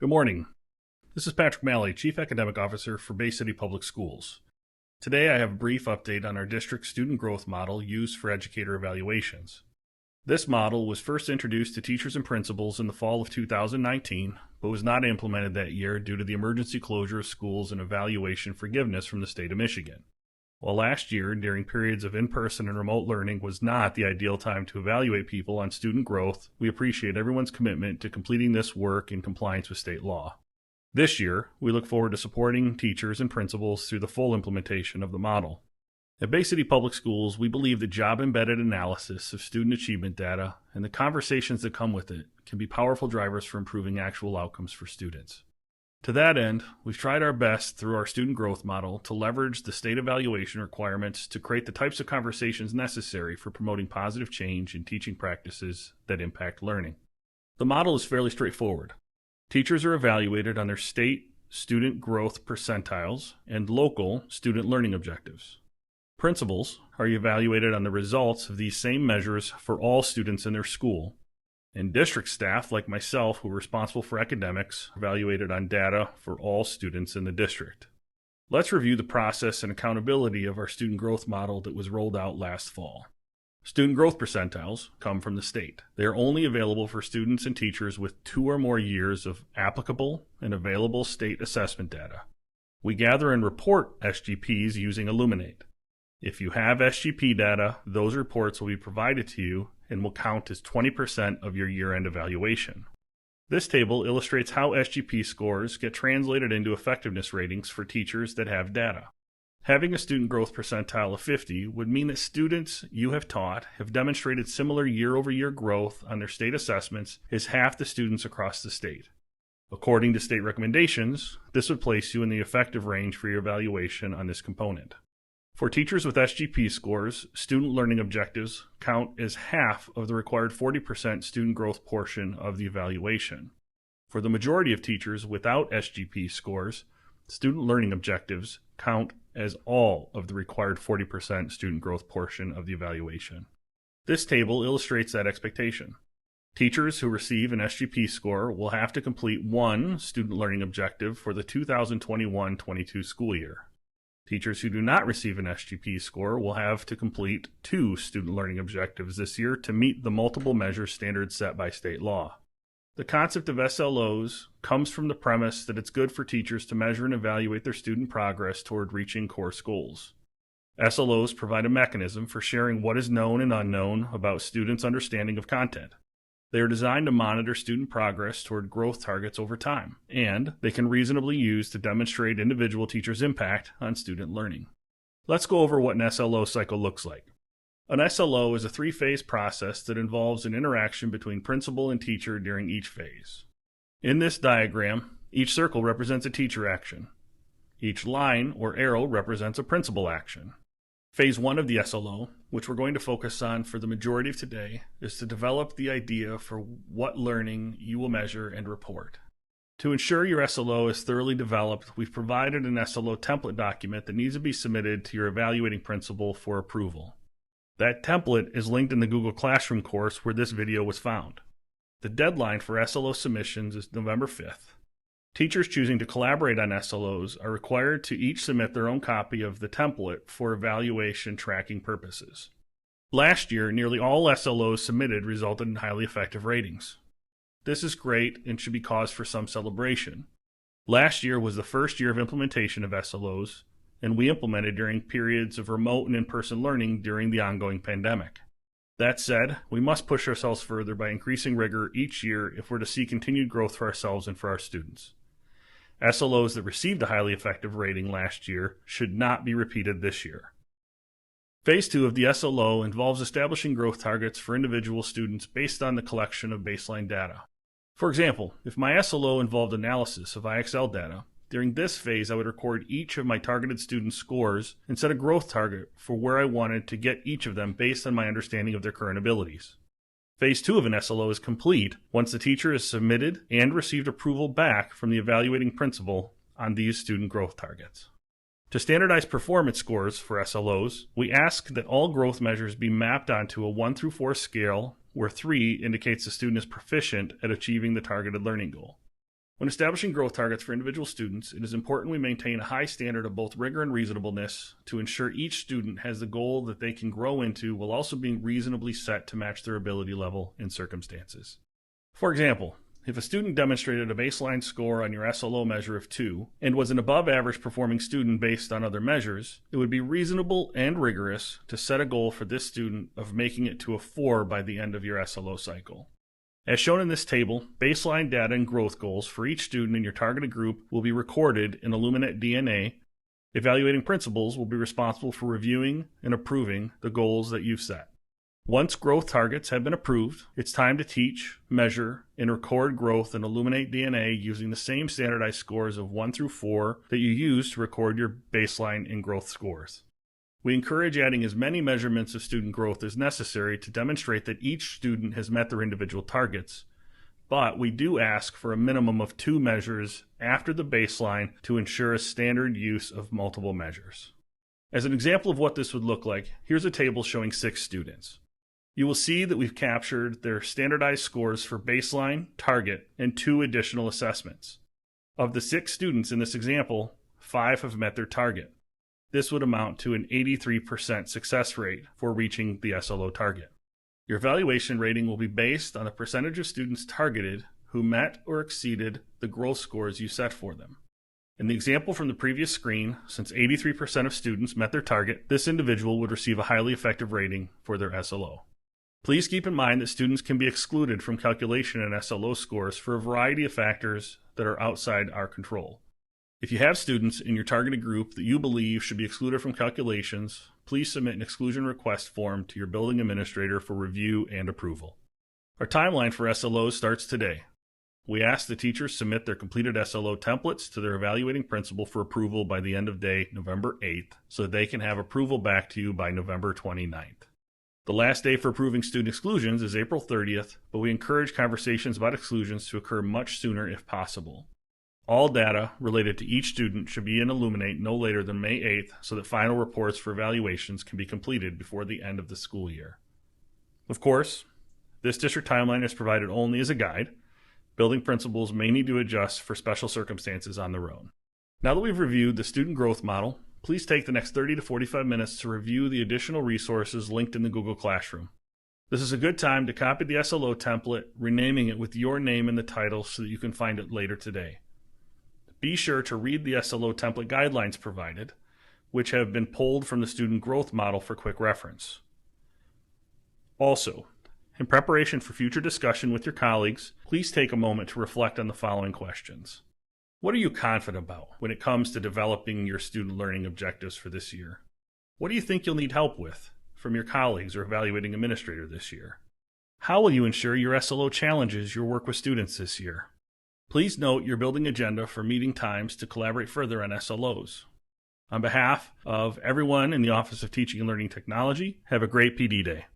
Good morning. This is Patrick Malley, Chief Academic Officer for Bay City Public Schools. Today I have a brief update on our district's student growth model used for educator evaluations. This model was first introduced to teachers and principals in the fall of 2019, but was not implemented that year due to the emergency closure of schools and evaluation forgiveness from the state of Michigan. While last year, during periods of in-person and remote learning, was not the ideal time to evaluate people on student growth, we appreciate everyone's commitment to completing this work in compliance with state law. This year, we look forward to supporting teachers and principals through the full implementation of the model. At Bay City Public Schools, we believe that job-embedded analysis of student achievement data and the conversations that come with it can be powerful drivers for improving actual outcomes for students. To that end, we've tried our best through our student growth model to leverage the state evaluation requirements to create the types of conversations necessary for promoting positive change in teaching practices that impact learning. The model is fairly straightforward. Teachers are evaluated on their state student growth percentiles and local student learning objectives. Principals are evaluated on the results of these same measures for all students in their school. And district staff, like myself, who are responsible for academics, are evaluated on data for all students in the district. Let's review the process and accountability of our student growth model that was rolled out last fall. Student growth percentiles come from the state. They are only available for students and teachers with 2 or more years of applicable and available state assessment data. We gather and report SGPs using Illuminate. If you have SGP data, those reports will be provided to you and will count as 20% of your year-end evaluation. This table illustrates how SGP scores get translated into effectiveness ratings for teachers that have data. Having a student growth percentile of 50 would mean that students you have taught have demonstrated similar year-over-year growth on their state assessments as half the students across the state. According to state recommendations, this would place you in the effective range for your evaluation on this component. For teachers with SGP scores, student learning objectives count as half of the required 40% student growth portion of the evaluation. For the majority of teachers without SGP scores, student learning objectives count as all of the required 40% student growth portion of the evaluation. This table illustrates that expectation. Teachers who receive an SGP score will have to complete 1 student learning objective for the 2021-22 school year. Teachers who do not receive an SGP score will have to complete 2 student learning objectives this year to meet the multiple measure standards set by state law. The concept of SLOs comes from the premise that it's good for teachers to measure and evaluate their student progress toward reaching course goals. SLOs provide a mechanism for sharing what is known and unknown about students' understanding of content. They are designed to monitor student progress toward growth targets over time, and they can reasonably use to demonstrate individual teachers' impact on student learning. Let's go over what an SLO cycle looks like. An SLO is a 3-phase process that involves an interaction between principal and teacher during each phase. In this diagram, each circle represents a teacher action. Each line or arrow represents a principal action. Phase 1 of the SLO, which we're going to focus on for the majority of today, is to develop the idea for what learning you will measure and report. To ensure your SLO is thoroughly developed, we've provided an SLO template document that needs to be submitted to your evaluating principal for approval. That template is linked in the Google Classroom course where this video was found. The deadline for SLO submissions is November 5th. Teachers choosing to collaborate on SLOs are required to each submit their own copy of the template for evaluation tracking purposes. Last year, nearly all SLOs submitted resulted in highly effective ratings. This is great and should be cause for some celebration. Last year was the first year of implementation of SLOs, and we implemented during periods of remote and in-person learning during the ongoing pandemic. That said, we must push ourselves further by increasing rigor each year if we're to see continued growth for ourselves and for our students. SLOs that received a highly effective rating last year should not be repeated this year. Phase 2 of the SLO involves establishing growth targets for individual students based on the collection of baseline data. For example, if my SLO involved analysis of IXL data, during this phase I would record each of my targeted students' scores and set a growth target for where I wanted to get each of them based on my understanding of their current abilities. Phase 2 of an SLO is complete once the teacher has submitted and received approval back from the evaluating principal on these student growth targets. To standardize performance scores for SLOs, we ask that all growth measures be mapped onto a 1 through 4 scale, where 3 indicates the student is proficient at achieving the targeted learning goal. When establishing growth targets for individual students, it is important we maintain a high standard of both rigor and reasonableness to ensure each student has the goal that they can grow into while also being reasonably set to match their ability level and circumstances. For example, if a student demonstrated a baseline score on your SLO measure of 2 and was an above average performing student based on other measures, it would be reasonable and rigorous to set a goal for this student of making it to a 4 by the end of your SLO cycle. As shown in this table, baseline data and growth goals for each student in your targeted group will be recorded in Illuminate DNA. Evaluating principals will be responsible for reviewing and approving the goals that you've set. Once growth targets have been approved, it's time to teach, measure, and record growth in Illuminate DNA using the same standardized scores of 1 through 4 that you use to record your baseline and growth scores. We encourage adding as many measurements of student growth as necessary to demonstrate that each student has met their individual targets, but we do ask for a minimum of 2 measures after the baseline to ensure a standard use of multiple measures. As an example of what this would look like, here's a table showing 6 students. You will see that we've captured their standardized scores for baseline, target, and 2 additional assessments. Of the 6 students in this example, 5 have met their target. This would amount to an 83% success rate for reaching the SLO target. Your evaluation rating will be based on the percentage of students targeted who met or exceeded the growth scores you set for them. In the example from the previous screen, since 83% of students met their target, this individual would receive a highly effective rating for their SLO. Please keep in mind that students can be excluded from calculation and SLO scores for a variety of factors that are outside our control. If you have students in your targeted group that you believe should be excluded from calculations, please submit an exclusion request form to your building administrator for review and approval. Our timeline for SLOs starts today. We ask the teachers submit their completed SLO templates to their evaluating principal for approval by the end of day November 8th so that they can have approval back to you by November 29th. The last day for approving student exclusions is April 30th, but we encourage conversations about exclusions to occur much sooner if possible. All data related to each student should be in Illuminate no later than May 8th so that final reports for evaluations can be completed before the end of the school year. Of course, this district timeline is provided only as a guide. Building principals may need to adjust for special circumstances on their own. Now that we've reviewed the student growth model, please take the next 30 to 45 minutes to review the additional resources linked in the Google Classroom. This is a good time to copy the SLO template, renaming it with your name in the title so that you can find it later today. Be sure to read the SLO template guidelines provided, which have been pulled from the student growth model for quick reference. Also, in preparation for future discussion with your colleagues, please take a moment to reflect on the following questions. What are you confident about when it comes to developing your student learning objectives for this year? What do you think you'll need help with from your colleagues or evaluating administrator this year? How will you ensure your SLO challenges your work with students this year? Please note your building agenda for meeting times to collaborate further on SLOs. On behalf of everyone in the Office of Teaching and Learning Technology, have a great PD Day.